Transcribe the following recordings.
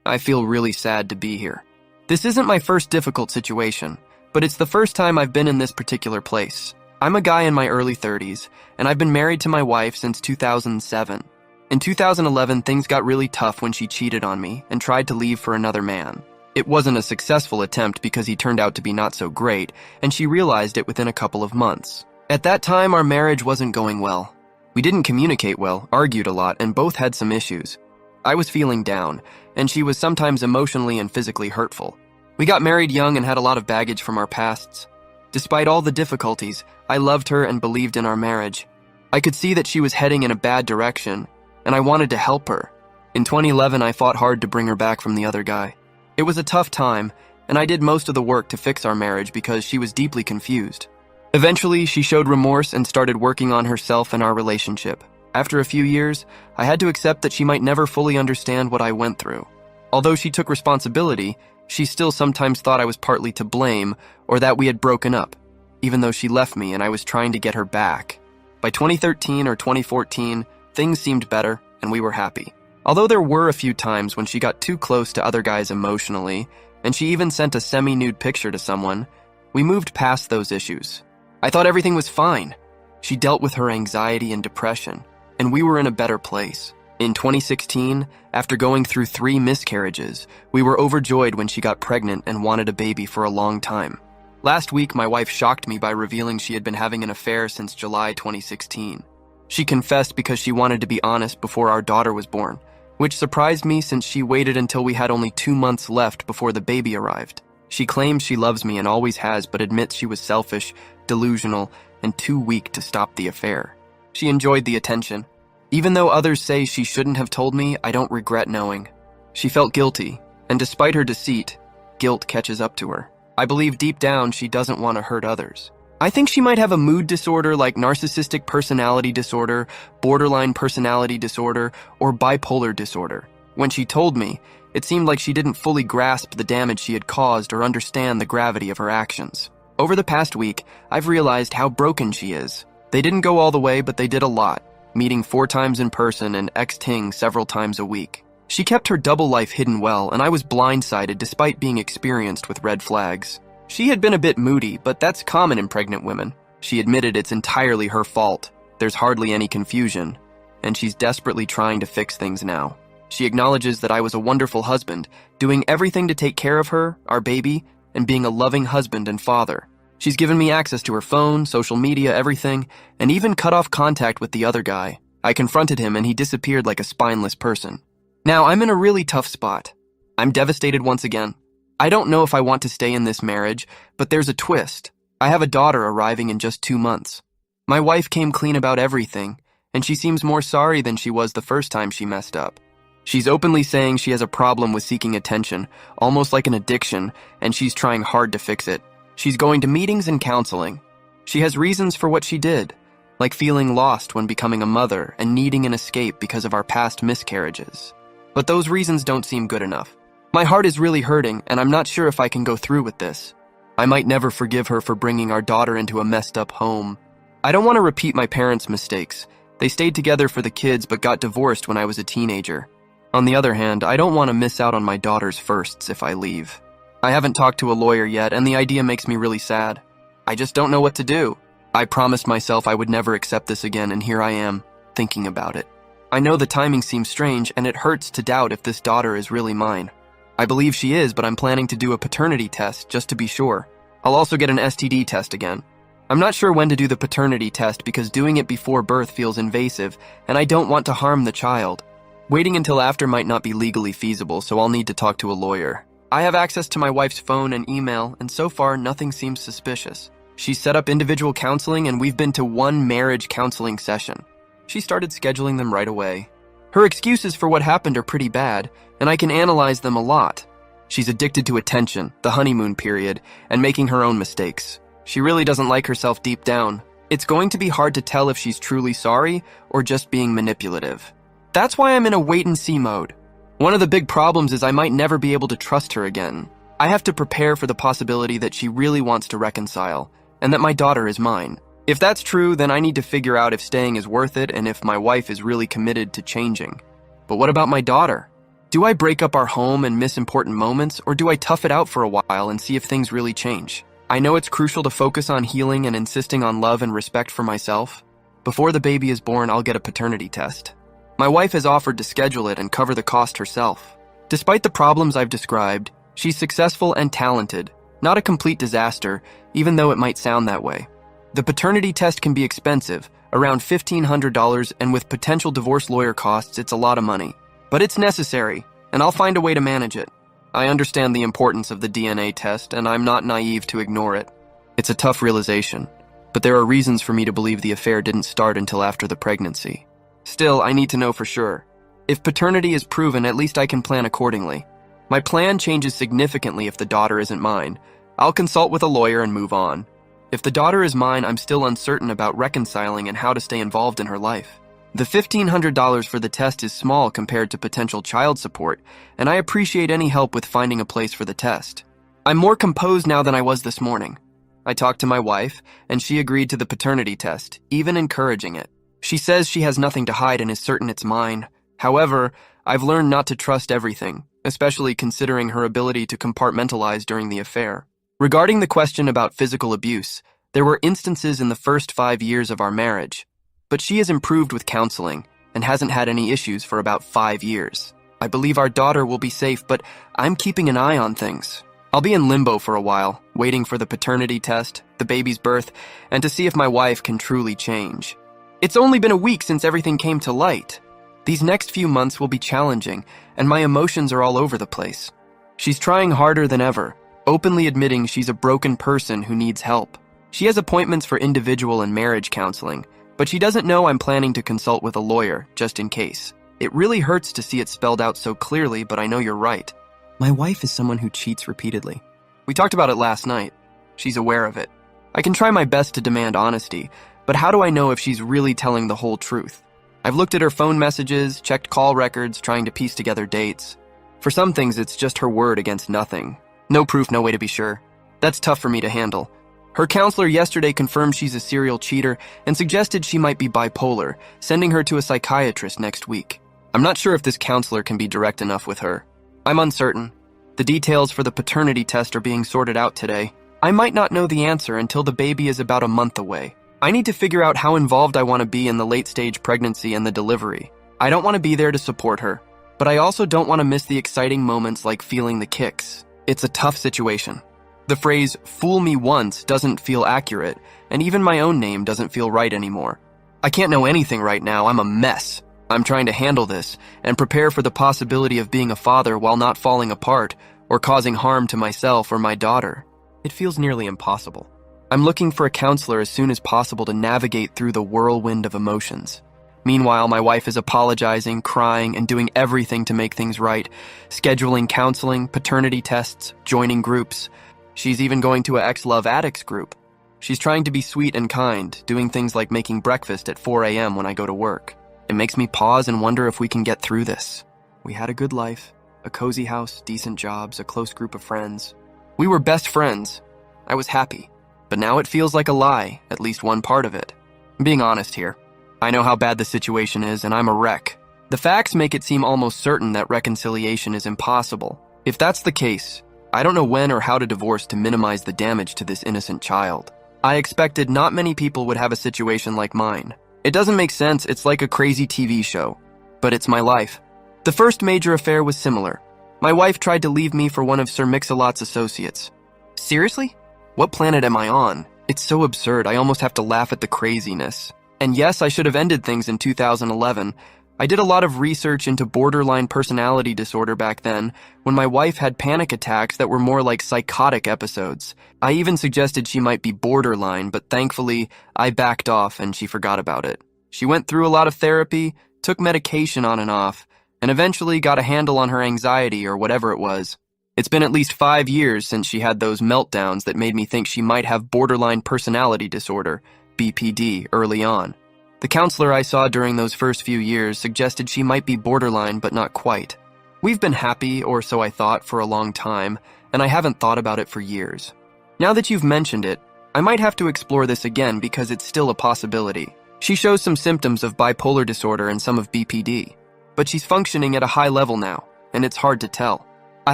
I feel really sad to be here. This isn't my first difficult situation, but it's the first time I've been in this particular place. I'm a guy in my early 30s, and I've been married to my wife since 2007. In 2011, things got really tough when she cheated on me and tried to leave for another man. It wasn't a successful attempt because he turned out to be not so great, and she realized it within a couple of months. At that time, our marriage wasn't going well. We didn't communicate well, argued a lot, and both had some issues. I was feeling down, and she was sometimes emotionally and physically hurtful. We got married young and had a lot of baggage from our pasts. Despite all the difficulties, I loved her and believed in our marriage. I could see that she was heading in a bad direction, and I wanted to help her. In 2011, I fought hard to bring her back from the other guy. It was a tough time, and I did most of the work to fix our marriage because she was deeply confused. Eventually, she showed remorse and started working on herself and our relationship. After a few years, I had to accept that she might never fully understand what I went through. Although she took responsibility, she still sometimes thought I was partly to blame or that we had broken up, even though she left me and I was trying to get her back. By 2013 or 2014, things seemed better and we were happy. Although there were a few times when she got too close to other guys emotionally, and she even sent a semi-nude picture to someone, we moved past those issues. I thought everything was fine. She dealt with her anxiety and depression, and we were in a better place. In 2016, after going through 3 miscarriages, we were overjoyed when she got pregnant and wanted a baby for a long time. Last week, my wife shocked me by revealing she had been having an affair since July 2016. She confessed because she wanted to be honest before our daughter was born, which surprised me since she waited until we had only 2 months left before the baby arrived. She claims she loves me and always has, but admits she was selfish, delusional, and too weak to stop the affair. She enjoyed the attention. Even though others say she shouldn't have told me, I don't regret knowing. She felt guilty, and despite her deceit, guilt catches up to her. I believe deep down she doesn't want to hurt others. I think she might have a mood disorder like narcissistic personality disorder, borderline personality disorder, or bipolar disorder. When she told me, it seemed like she didn't fully grasp the damage she had caused or understand the gravity of her actions. Over the past week, I've realized how broken she is. They didn't go all the way, but they did a lot, meeting 4 times in person and texting several times a week. She kept her double life hidden well, and I was blindsided despite being experienced with red flags. She had been a bit moody, but that's common in pregnant women. She admitted it's entirely her fault. There's hardly any confusion, and she's desperately trying to fix things now. She acknowledges that I was a wonderful husband, doing everything to take care of her, our baby, and being a loving husband and father. She's given me access to her phone, social media, everything, and even cut off contact with the other guy. I confronted him and he disappeared like a spineless person. Now, I'm in a really tough spot. I'm devastated once again. I don't know if I want to stay in this marriage, but there's a twist. I have a daughter arriving in just 2 months. My wife came clean about everything, and she seems more sorry than she was the first time she messed up. She's openly saying she has a problem with seeking attention, almost like an addiction, and she's trying hard to fix it. She's going to meetings and counseling. She has reasons for what she did, like feeling lost when becoming a mother and needing an escape because of our past miscarriages. But those reasons don't seem good enough. My heart is really hurting, and I'm not sure if I can go through with this. I might never forgive her for bringing our daughter into a messed up home. I don't want to repeat my parents' mistakes. They stayed together for the kids but got divorced when I was a teenager. On the other hand, I don't want to miss out on my daughter's firsts if I leave. I haven't talked to a lawyer yet, and the idea makes me really sad. I just don't know what to do. I promised myself I would never accept this again, and here I am, thinking about it. I know the timing seems strange, and it hurts to doubt if this daughter is really mine. I believe she is, but I'm planning to do a paternity test just to be sure. I'll also get an STD test again. I'm not sure when to do the paternity test because doing it before birth feels invasive, and I don't want to harm the child. Waiting until after might not be legally feasible, so I'll need to talk to a lawyer. I have access to my wife's phone and email, and so far nothing seems suspicious. She's set up individual counseling, and we've been to 1 marriage counseling session. She started scheduling them right away. Her excuses for what happened are pretty bad, and I can analyze them a lot. She's addicted to attention, the honeymoon period, and making her own mistakes. She really doesn't like herself deep down. It's going to be hard to tell if she's truly sorry or just being manipulative. That's why I'm in a wait-and-see mode. One of the big problems is I might never be able to trust her again. I have to prepare for the possibility that she really wants to reconcile, and that my daughter is mine. If that's true, then I need to figure out if staying is worth it and if my wife is really committed to changing. But what about my daughter? Do I break up our home and miss important moments, or do I tough it out for a while and see if things really change? I know it's crucial to focus on healing and insisting on love and respect for myself. Before the baby is born, I'll get a paternity test. My wife has offered to schedule it and cover the cost herself. Despite the problems I've described, she's successful and talented, not a complete disaster, even though it might sound that way. The paternity test can be expensive, around $1,500, and with potential divorce lawyer costs, it's a lot of money. But it's necessary, and I'll find a way to manage it. I understand the importance of the DNA test, and I'm not naive to ignore it. It's a tough realization, but there are reasons for me to believe the affair didn't start until after the pregnancy. Still, I need to know for sure. If paternity is proven, at least I can plan accordingly. My plan changes significantly if the daughter isn't mine. I'll consult with a lawyer and move on. If the daughter is mine, I'm still uncertain about reconciling and how to stay involved in her life. The $1,500 for the test is small compared to potential child support, and I appreciate any help with finding a place for the test. I'm more composed now than I was this morning. I talked to my wife, and she agreed to the paternity test, even encouraging it. She says she has nothing to hide and is certain it's mine. However, I've learned not to trust everything, especially considering her ability to compartmentalize during the affair. Regarding the question about physical abuse, there were instances in the first 5 years of our marriage. But she has improved with counseling and hasn't had any issues for about 5 years. I believe our daughter will be safe, but I'm keeping an eye on things. I'll be in limbo for a while, waiting for the paternity test, the baby's birth, and to see if my wife can truly change. It's only been a week since everything came to light. These next few months will be challenging, and my emotions are all over the place. She's trying harder than ever, openly admitting she's a broken person who needs help. She has appointments for individual and marriage counseling, but she doesn't know I'm planning to consult with a lawyer, just in case. It really hurts to see it spelled out so clearly, but I know you're right. My wife is someone who cheats repeatedly. We talked about it last night. She's aware of it. I can try my best to demand honesty, but how do I know if she's really telling the whole truth? I've looked at her phone messages, checked call records, trying to piece together dates. For some things, it's just her word against nothing. No proof, no way to be sure. That's tough for me to handle. Her counselor yesterday confirmed she's a serial cheater and suggested she might be bipolar, sending her to a psychiatrist next week. I'm not sure if this counselor can be direct enough with her. I'm uncertain. The details for the paternity test are being sorted out today. I might not know the answer until the baby is about a month away. I need to figure out how involved I want to be in the late-stage pregnancy and the delivery. I don't want to be there to support her, but I also don't want to miss the exciting moments like feeling the kicks. It's a tough situation. The phrase, "fool me once," doesn't feel accurate, and even my own name doesn't feel right anymore. I can't know anything right now. I'm a mess. I'm trying to handle this and prepare for the possibility of being a father while not falling apart or causing harm to myself or my daughter. It feels nearly impossible. I'm looking for a counselor as soon as possible to navigate through the whirlwind of emotions. Meanwhile, my wife is apologizing, crying, and doing everything to make things right, scheduling counseling, paternity tests, joining groups. She's even going to a ex-love addicts group. She's trying to be sweet and kind, doing things like making breakfast at 4 a.m. when I go to work. It makes me pause and wonder if we can get through this. We had a good life, a cozy house, decent jobs, a close group of friends. We were best friends. I was happy. But now it feels like a lie, at least one part of it. I'm being honest here. I know how bad the situation is, and I'm a wreck. The facts make it seem almost certain that reconciliation is impossible. If that's the case, I don't know when or how to divorce to minimize the damage to this innocent child. I expected not many people would have a situation like mine. It doesn't make sense, it's like a crazy TV show. But it's my life. The first major affair was similar. My wife tried to leave me for one of Sir Mix-a-Lot's associates. Seriously? What planet am I on? It's so absurd, I almost have to laugh at the craziness. And yes, I should have ended things in 2011. I did a lot of research into borderline personality disorder back then, when my wife had panic attacks that were more like psychotic episodes. I even suggested she might be borderline, but thankfully, I backed off and she forgot about it. She went through a lot of therapy, took medication on and off, and eventually got a handle on her anxiety or whatever it was. It's been at least 5 years since she had those meltdowns that made me think she might have borderline personality disorder, BPD, early on. The counselor I saw during those first few years suggested she might be borderline, but not quite. We've been happy, or so I thought, for a long time, and I haven't thought about it for years. Now that you've mentioned it, I might have to explore this again because it's still a possibility. She shows some symptoms of bipolar disorder and some of BPD, but she's functioning at a high level now. and it's hard to tell. I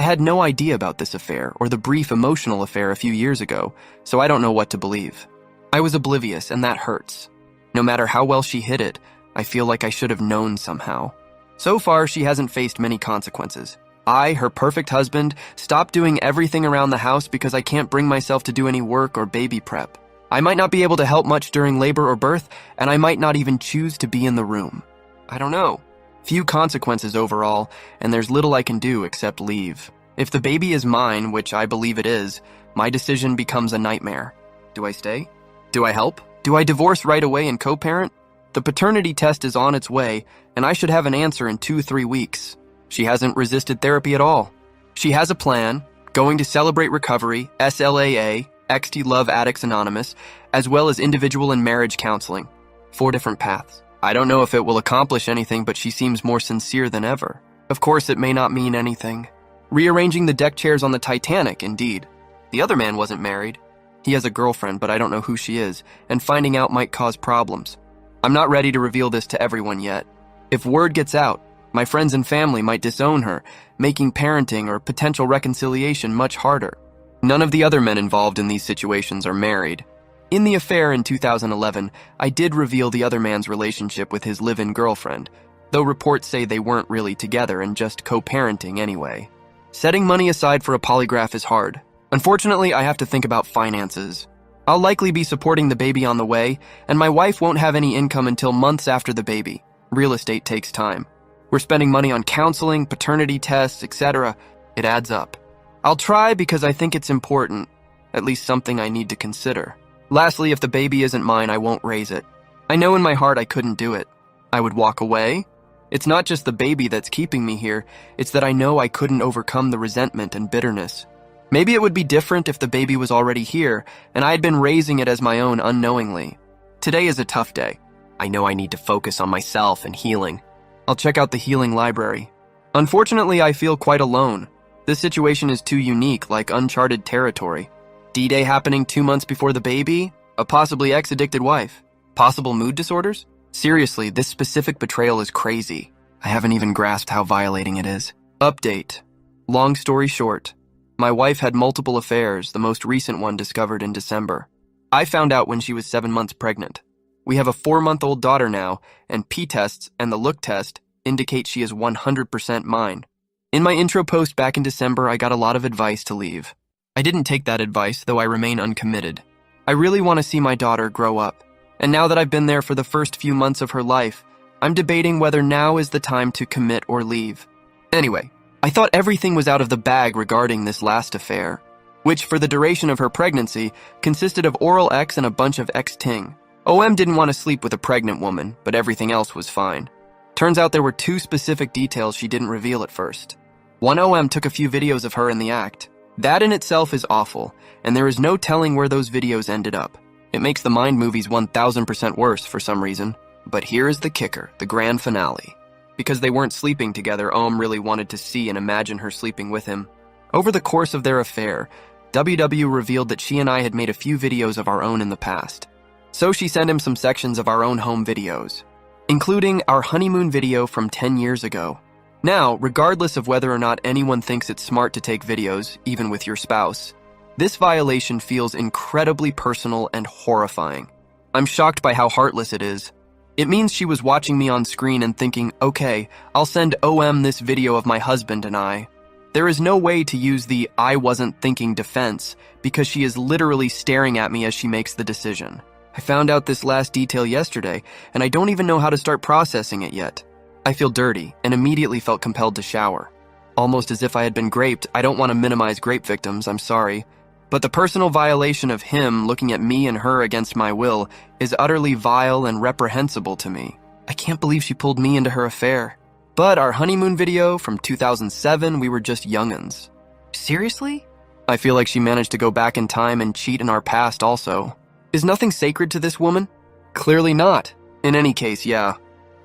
had no idea about this affair or the brief emotional affair a few years ago, so I don't know what to believe. I was oblivious, and that hurts. No matter how well she hid it, I feel like I should have known somehow. So far, she hasn't faced many consequences. I, her perfect husband, stopped doing everything around the house because I can't bring myself to do any work or baby prep. I might not be able to help much during labor or birth, and I might not even choose to be in the room. I don't know. Few consequences overall, and there's little I can do except leave. If the baby is mine, which I believe it is, my decision becomes a nightmare. Do I stay? Do I help? Do I divorce right away and co-parent? The paternity test is on its way, and I should have an answer in 2-3 weeks. She hasn't resisted therapy at all. She has a plan, going to Celebrate Recovery, SLAA, XT Love Addicts Anonymous, as well as individual and marriage counseling. 4 different paths. I don't know if it will accomplish anything, but she seems more sincere than ever. Of course, it may not mean anything. Rearranging the deck chairs on the Titanic, indeed. The other man wasn't married. He has a girlfriend, but I don't know who she is, and finding out might cause problems. I'm not ready to reveal this to everyone yet. If word gets out, my friends and family might disown her, making parenting or potential reconciliation much harder. None of the other men involved in these situations are married. In the affair in 2011, I did reveal the other man's relationship with his live-in girlfriend, though reports say they weren't really together and just co-parenting anyway. Setting money aside for a polygraph is hard. Unfortunately, I have to think about finances. I'll likely be supporting the baby on the way, and my wife won't have any income until months after the baby. Real estate takes time. We're spending money on counseling, paternity tests, etc. It adds up. I'll try because I think it's important, at least something I need to consider. Lastly, if the baby isn't mine, I won't raise it. I know in my heart I couldn't do it. I would walk away. It's not just the baby that's keeping me here, it's that I know I couldn't overcome the resentment and bitterness. Maybe it would be different if the baby was already here, and I had been raising it as my own unknowingly. Today is a tough day. I know I need to focus on myself and healing. I'll check out the healing library. Unfortunately, I feel quite alone. This situation is too unique, like uncharted territory. D-Day happening 2 months before the baby? A possibly ex-addicted wife? Possible mood disorders? Seriously, this specific betrayal is crazy. I haven't even grasped how violating it is. Update. Long story short, my wife had multiple affairs, the most recent one discovered in December. I found out when she was 7 months pregnant. We have a 4-month-old daughter now, and P-tests and the look test indicate she is 100% mine. In my intro post back in December, I got a lot of advice to leave. I didn't take that advice, though I remain uncommitted. I really want to see my daughter grow up. And now that I've been there for the first few months of her life, I'm debating whether now is the time to commit or leave. Anyway, I thought everything was out of the bag regarding this last affair, which for the duration of her pregnancy consisted of oral X and a bunch of X-ting. OM didn't want to sleep with a pregnant woman, but everything else was fine. Turns out there were 2 specific details she didn't reveal at first. One OM took a few videos of her in the act. That in itself is awful, and there is no telling where those videos ended up. It makes the Mind movies 1000% worse for some reason. But here is the kicker, the grand finale. Because they weren't sleeping together, OM really wanted to see and imagine her sleeping with him. Over the course of their affair, WW revealed that she and I had made a few videos of our own in the past. So she sent him some sections of our own home videos, including our honeymoon video from 10 years ago. Now, regardless of whether or not anyone thinks it's smart to take videos, even with your spouse, this violation feels incredibly personal and horrifying. I'm shocked by how heartless it is. It means she was watching me on screen and thinking, okay, I'll send OM this video of my husband and I. There is no way to use the I wasn't thinking defense because she is literally staring at me as she makes the decision. I found out this last detail yesterday, and I don't even know how to start processing it yet. I feel dirty and immediately felt compelled to shower. Almost as if I had been raped. I don't want to minimize rape victims, I'm sorry. But the personal violation of him looking at me and her against my will is utterly vile and reprehensible to me. I can't believe she pulled me into her affair. But our honeymoon video from 2007, we were just young'uns. Seriously? I feel like she managed to go back in time and cheat in our past also. Is nothing sacred to this woman? Clearly not. In any case, yeah.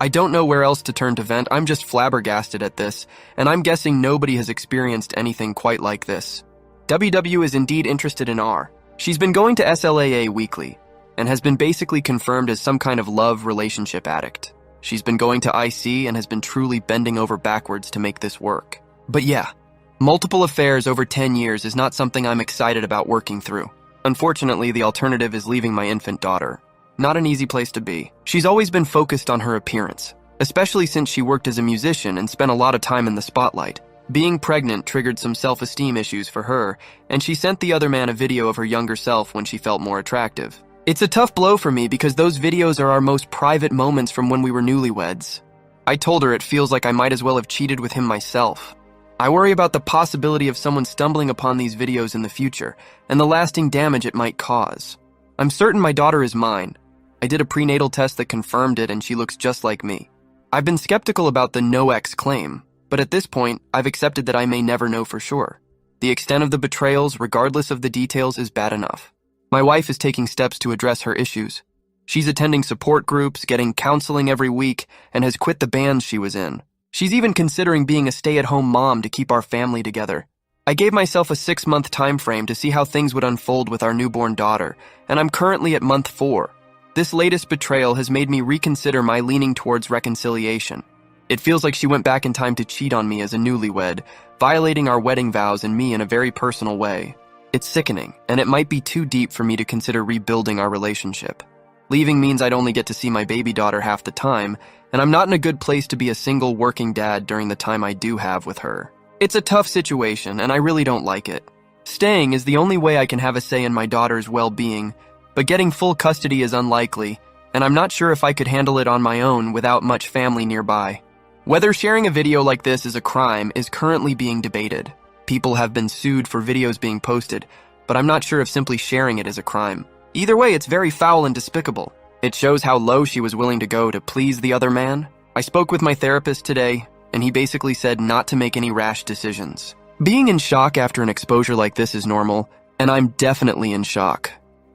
I don't know where else to turn to vent. I'm just flabbergasted at this, and I'm guessing nobody has experienced anything quite like this. WW is indeed interested in R. She's been going to SLAA weekly, and has been basically confirmed as some kind of love relationship addict. She's been going to IC and has been truly bending over backwards to make this work. But yeah, multiple affairs over 10 years is not something I'm excited about working through. Unfortunately, the alternative is leaving my infant daughter. Not an easy place to be. She's always been focused on her appearance, especially since she worked as a musician and spent a lot of time in the spotlight. Being pregnant triggered some self-esteem issues for her, and she sent the other man a video of her younger self when she felt more attractive. It's a tough blow for me because those videos are our most private moments from when we were newlyweds. I told her it feels like I might as well have cheated with him myself. I worry about the possibility of someone stumbling upon these videos in the future and the lasting damage it might cause. I'm certain my daughter is mine. I did a prenatal test that confirmed it and she looks just like me. I've been skeptical about the no-ex claim, but at this point, I've accepted that I may never know for sure. The extent of the betrayals, regardless of the details, is bad enough. My wife is taking steps to address her issues. She's attending support groups, getting counseling every week, and has quit the bands she was in. She's even considering being a stay-at-home mom to keep our family together. I gave myself a 6-month time frame to see how things would unfold with our newborn daughter, and I'm currently at month 4. This latest betrayal has made me reconsider my leaning towards reconciliation. It feels like she went back in time to cheat on me as a newlywed, violating our wedding vows and me in a very personal way. It's sickening, and it might be too deep for me to consider rebuilding our relationship. Leaving means I'd only get to see my baby daughter half the time, and I'm not in a good place to be a single working dad during the time I do have with her. It's a tough situation, and I really don't like it. Staying is the only way I can have a say in my daughter's well-being, but getting full custody is unlikely, and I'm not sure if I could handle it on my own without much family nearby. Whether sharing a video like this is a crime is currently being debated. People have been sued for videos being posted, but I'm not sure if simply sharing it is a crime. Either way, it's very foul and despicable. It shows how low she was willing to go to please the other man. I spoke with my therapist today, and he basically said not to make any rash decisions. Being in shock after an exposure like this is normal, and I'm definitely in shock.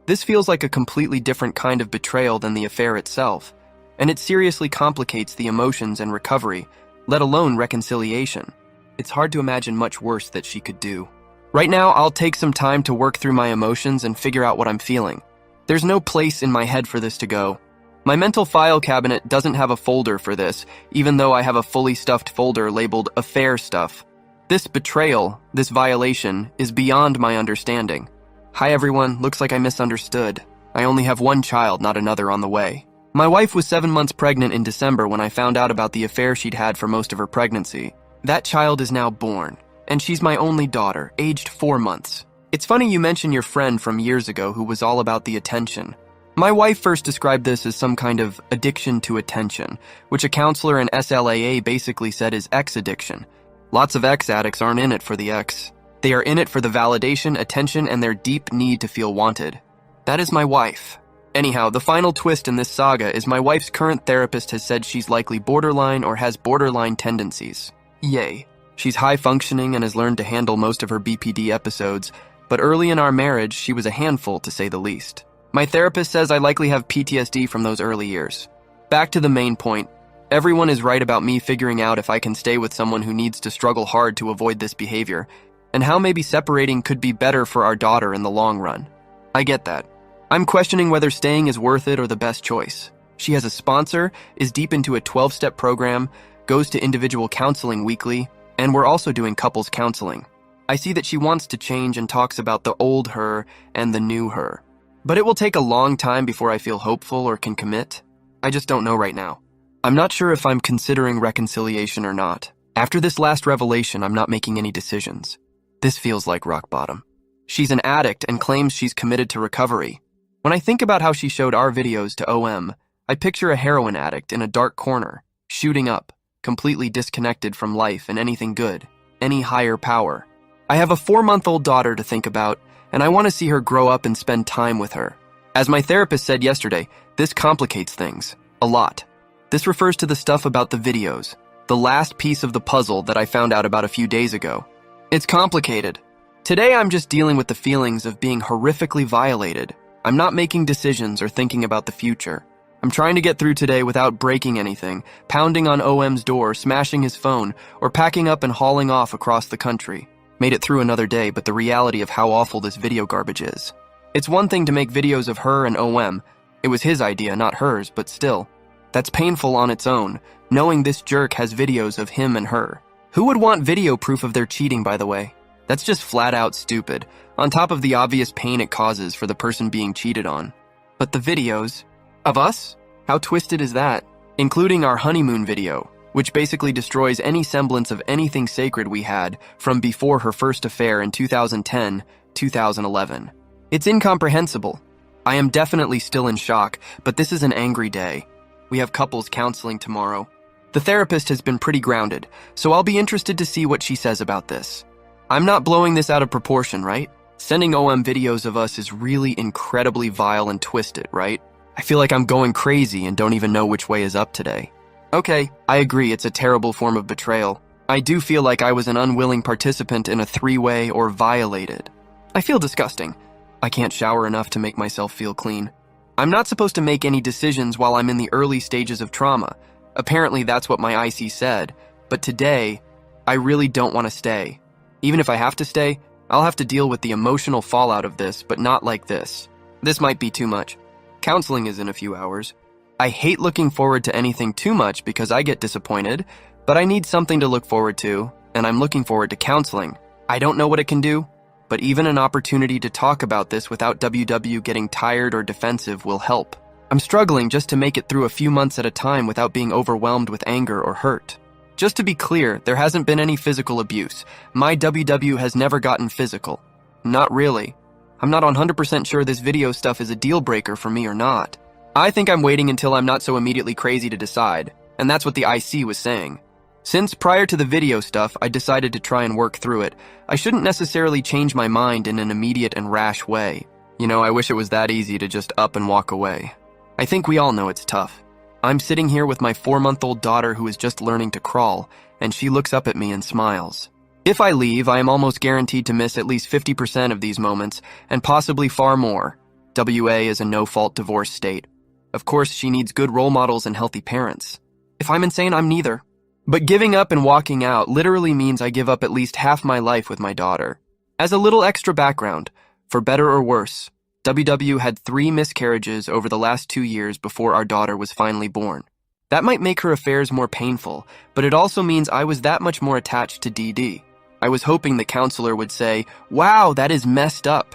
This feels like a completely different kind of betrayal than the affair itself, and it seriously complicates the emotions and recovery, let alone reconciliation. It's hard to imagine much worse that she could do. Right now, I'll take some time to work through my emotions and figure out what I'm feeling. There's no place in my head for this to go. My mental file cabinet doesn't have a folder for this, even though I have a fully stuffed folder labeled affair stuff. This betrayal, this violation, is beyond my understanding. Hi everyone, looks like I misunderstood. I only have one child, not another on the way. My wife was 7 months pregnant in December when I found out about the affair she'd had for most of her pregnancy. That child is now born, and she's my only daughter, aged 4 months. It's funny you mention your friend from years ago who was all about the attention. My wife first described this as some kind of addiction to attention, which a counselor in SLAA basically said is X addiction. Lots of X addicts aren't in it for the X. They are in it for the validation, attention, and their deep need to feel wanted. That is my wife. Anyhow, the final twist in this saga is my wife's current therapist has said she's likely borderline or has borderline tendencies. Yay. She's high-functioning and has learned to handle most of her BPD episodes, but early in our marriage, she was a handful, to say the least. My therapist says I likely have PTSD from those early years. Back to the main point. Everyone is right about me figuring out if I can stay with someone who needs to struggle hard to avoid this behavior, and how maybe separating could be better for our daughter in the long run. I get that. I'm questioning whether staying is worth it or the best choice. She has a sponsor, is deep into a 12-step program, goes to individual counseling weekly, and we're also doing couples counseling. I see that she wants to change and talks about the old her and the new her. But it will take a long time before I feel hopeful or can commit. I just don't know right now. I'm not sure if I'm considering reconciliation or not. After this last revelation, I'm not making any decisions. This feels like rock bottom. She's an addict and claims she's committed to recovery. When I think about how she showed our videos to OM, I picture a heroin addict in a dark corner, shooting up, completely disconnected from life and anything good, any higher power. I have a 4-month-old daughter to think about, and I want to see her grow up and spend time with her. As my therapist said yesterday, this complicates things. A lot. This refers to the stuff about the videos, the last piece of the puzzle that I found out about a few days ago. It's complicated. Today I'm just dealing with the feelings of being horrifically violated. I'm not making decisions or thinking about the future. I'm trying to get through today without breaking anything, pounding on OM's door, smashing his phone, or packing up and hauling off across the country. Made it through another day, but the reality of how awful this video garbage is. It's one thing to make videos of her and OM. It was his idea, not hers, but still. That's painful on its own, knowing this jerk has videos of him and her. Who would want video proof of their cheating, by the way? That's just flat out stupid, on top of the obvious pain it causes for the person being cheated on. But the videos of us? How twisted is that? Including our honeymoon video, which basically destroys any semblance of anything sacred we had from before her first affair in 2010, 2011. It's incomprehensible. I am definitely still in shock, but this is an angry day. We have couples counseling tomorrow. The therapist has been pretty grounded, so I'll be interested to see what she says about this. I'm not blowing this out of proportion, right? Sending OM videos of us is really incredibly vile and twisted, right? I feel like I'm going crazy and don't even know which way is up today. Okay, I agree it's a terrible form of betrayal. I do feel like I was an unwilling participant in a three-way or violated. I feel disgusting. I can't shower enough to make myself feel clean. I'm not supposed to make any decisions while I'm in the early stages of trauma. Apparently that's what my IC said, but today, I really don't want to stay. Even if I have to stay, I'll have to deal with the emotional fallout of this, but not like this. This might be too much. Counseling is in a few hours. I hate looking forward to anything too much because I get disappointed, but I need something to look forward to, and I'm looking forward to counseling. I don't know what it can do, but even an opportunity to talk about this without WW getting tired or defensive will help. I'm struggling just to make it through a few months at a time without being overwhelmed with anger or hurt. Just to be clear, there hasn't been any physical abuse. My WW has never gotten physical. Not really. I'm not 100% sure this video stuff is a deal breaker for me or not. I think I'm waiting until I'm not so immediately crazy to decide, and that's what the IC was saying. Since prior to the video stuff, I decided to try and work through it, I shouldn't necessarily change my mind in an immediate and rash way. You know, I wish it was that easy to just up and walk away. I think we all know it's tough. I'm sitting here with my 4-month-old daughter who is just learning to crawl, and she looks up at me and smiles. If I leave, I am almost guaranteed to miss at least 50% of these moments, and possibly far more. WA is a no-fault divorce state. Of course, she needs good role models and healthy parents. If I'm insane, I'm neither. But giving up and walking out literally means I give up at least half my life with my daughter. As a little extra background, for better or worse, WW had 3 miscarriages over the last 2 years before our daughter was finally born. That might make her affairs more painful, but it also means I was that much more attached to DD. I was hoping the counselor would say, "Wow, that is messed up,"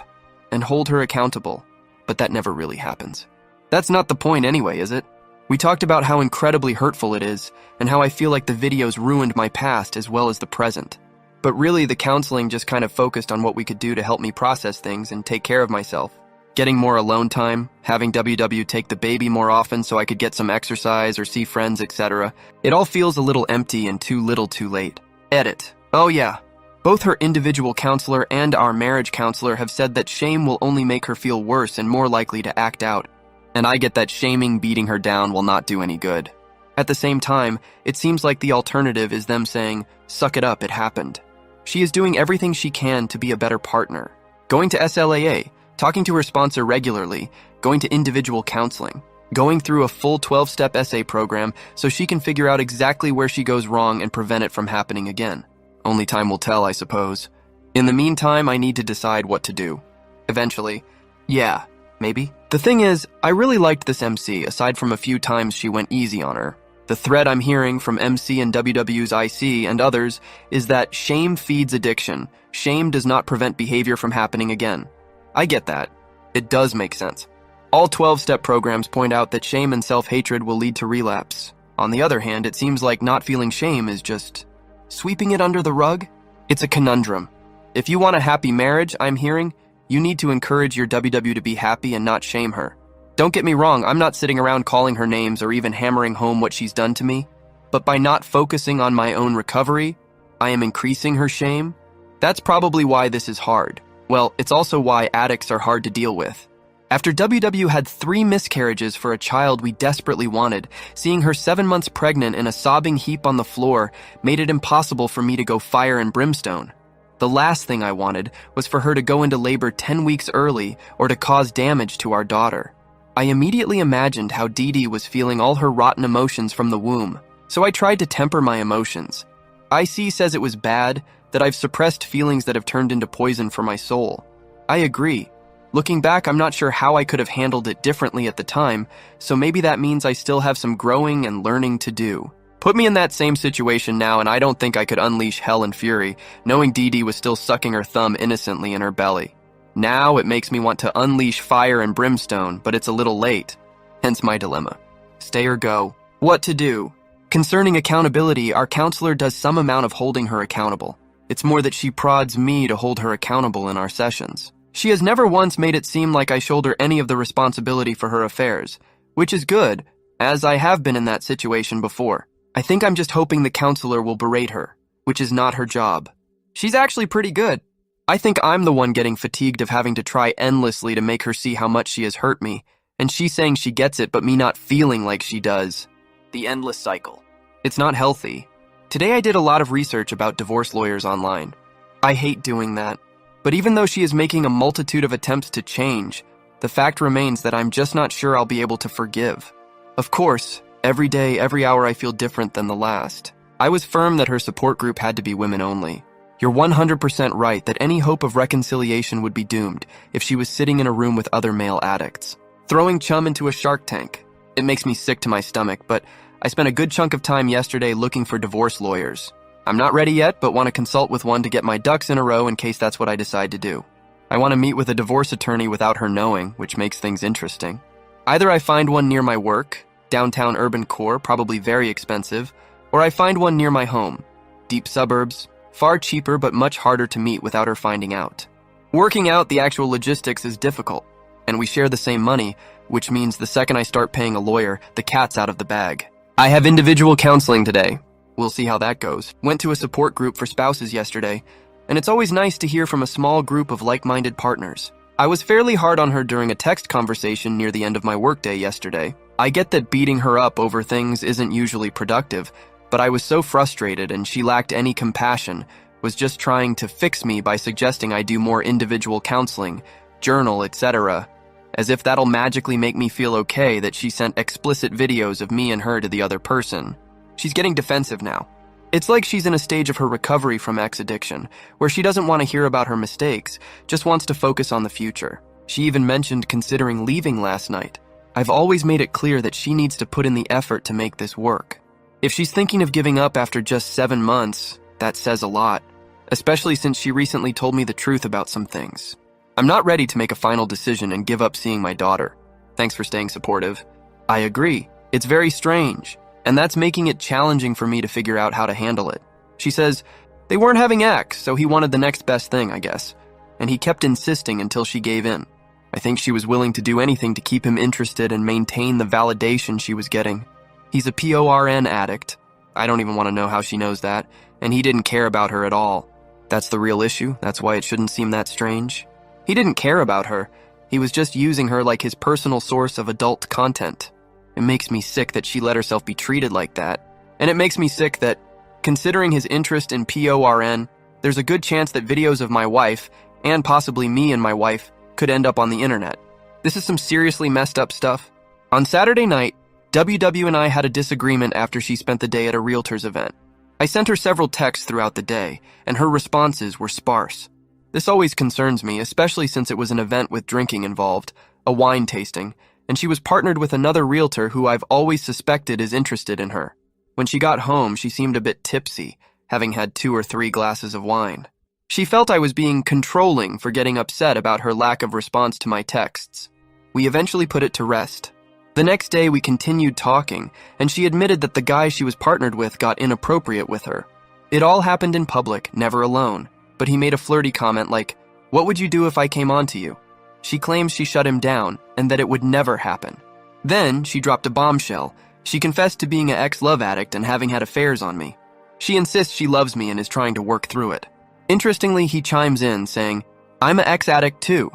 and hold her accountable, but that never really happens. That's not the point anyway, is it? We talked about how incredibly hurtful it is, and how I feel like the videos ruined my past as well as the present. But really, the counseling just kind of focused on what we could do to help me process things and take care of myself. Getting more alone time, having WW take the baby more often so I could get some exercise or see friends, etc. It all feels a little empty and too little too late. Edit. Oh yeah. Both her individual counselor and our marriage counselor have said that shame will only make her feel worse and more likely to act out. And I get that shaming beating her down will not do any good. At the same time, it seems like the alternative is them saying, "Suck it up, it happened." She is doing everything she can to be a better partner. Going to SLAA, talking to her sponsor regularly, going to individual counseling, going through a full 12-step essay program so she can figure out exactly where she goes wrong and prevent it from happening again. Only time will tell, I suppose. In the meantime, I need to decide what to do. Eventually. Yeah, maybe. The thing is, I really liked this MC, aside from a few times she went easy on her. The thread I'm hearing from MC and WW's IC and others is that shame feeds addiction. Shame does not prevent behavior from happening again. I get that. It does make sense. All 12-step programs point out that shame and self-hatred will lead to relapse. On the other hand, it seems like not feeling shame is just sweeping it under the rug. It's a conundrum. If you want a happy marriage, I'm hearing, you need to encourage your WW to be happy and not shame her. Don't get me wrong, I'm not sitting around calling her names or even hammering home what she's done to me, but by not focusing on my own recovery, I am increasing her shame. That's probably why this is hard. Well, it's also why addicts are hard to deal with. After WW had 3 miscarriages for a child we desperately wanted, seeing her 7 months pregnant in a sobbing heap on the floor made it impossible for me to go fire and brimstone. The last thing I wanted was for her to go into labor 10 weeks early or to cause damage to our daughter. I immediately imagined how Dee Dee was feeling all her rotten emotions from the womb, so I tried to temper my emotions. IC says it was bad, that I've suppressed feelings that have turned into poison for my soul. I agree. Looking back, I'm not sure how I could have handled it differently at the time, so maybe that means I still have some growing and learning to do. Put me in that same situation now, and I don't think I could unleash hell and fury, knowing Dee Dee was still sucking her thumb innocently in her belly. Now it makes me want to unleash fire and brimstone, but it's a little late. Hence my dilemma. Stay or go. What to do? Concerning accountability, our counselor does some amount of holding her accountable. It's more that she prods me to hold her accountable in our sessions. She has never once made it seem like I shoulder any of the responsibility for her affairs, which is good, as I have been in that situation before. I think I'm just hoping the counselor will berate her, which is not her job. She's actually pretty good. I think I'm the one getting fatigued of having to try endlessly to make her see how much she has hurt me, and she's saying she gets it but me not feeling like she does. The endless cycle. It's not healthy. Today I did a lot of research about divorce lawyers online. I hate doing that. But even though she is making a multitude of attempts to change, the fact remains that I'm just not sure I'll be able to forgive. Of course, every day, every hour I feel different than the last. I was firm that her support group had to be women only. You're 100% right that any hope of reconciliation would be doomed if she was sitting in a room with other male addicts. Throwing chum into a shark tank. It makes me sick to my stomach, but I spent a good chunk of time yesterday looking for divorce lawyers. I'm not ready yet, but want to consult with one to get my ducks in a row in case that's what I decide to do. I want to meet with a divorce attorney without her knowing, which makes things interesting. Either I find one near my work, downtown urban core, probably very expensive, or I find one near my home, deep suburbs, far cheaper but much harder to meet without her finding out. Working out the actual logistics is difficult, and we share the same money, which means the second I start paying a lawyer, the cat's out of the bag. I have individual counseling today. We'll see how that goes. Went to a support group for spouses yesterday, and it's always nice to hear from a small group of like-minded partners. I was fairly hard on her during a text conversation near the end of my workday yesterday. I get that beating her up over things isn't usually productive, but I was so frustrated and she lacked any compassion, was just trying to fix me by suggesting I do more individual counseling, journal, etc., as if that'll magically make me feel okay that she sent explicit videos of me and her to the other person. She's getting defensive now. It's like she's in a stage of her recovery from ex addiction, where she doesn't want to hear about her mistakes, just wants to focus on the future. She even mentioned considering leaving last night. I've always made it clear that she needs to put in the effort to make this work. If she's thinking of giving up after just 7 months, that says a lot, especially since she recently told me the truth about some things. I'm not ready to make a final decision and give up seeing my daughter. Thanks for staying supportive. I agree. It's very strange, and that's making it challenging for me to figure out how to handle it. She says, they weren't having X, so he wanted the next best thing, I guess. And he kept insisting until she gave in. I think she was willing to do anything to keep him interested and maintain the validation she was getting. He's a PORN addict. I don't even want to know how she knows that, and he didn't care about her at all. That's the real issue. That's why it shouldn't seem that strange. He didn't care about her. He was just using her like his personal source of adult content. It makes me sick that she let herself be treated like that. And it makes me sick that, considering his interest in PORN, there's a good chance that videos of my wife, and possibly me and my wife, could end up on the internet. This is some seriously messed up stuff. On Saturday night, WW and I had a disagreement after she spent the day at a realtor's event. I sent her several texts throughout the day, and her responses were sparse. This always concerns me, especially since it was an event with drinking involved, a wine tasting, and she was partnered with another realtor who I've always suspected is interested in her. When she got home, she seemed a bit tipsy, having had 2 or 3 glasses of wine. She felt I was being controlling for getting upset about her lack of response to my texts. We eventually put it to rest. The next day, we continued talking, and she admitted that the guy she was partnered with got inappropriate with her. It all happened in public, never alone. But he made a flirty comment like, "What would you do if I came on to you?" She claims she shut him down and that it would never happen. Then she dropped a bombshell. She confessed to being an ex-love addict and having had affairs on me. She insists she loves me and is trying to work through it. Interestingly, he chimes in saying, "I'm an ex-addict too."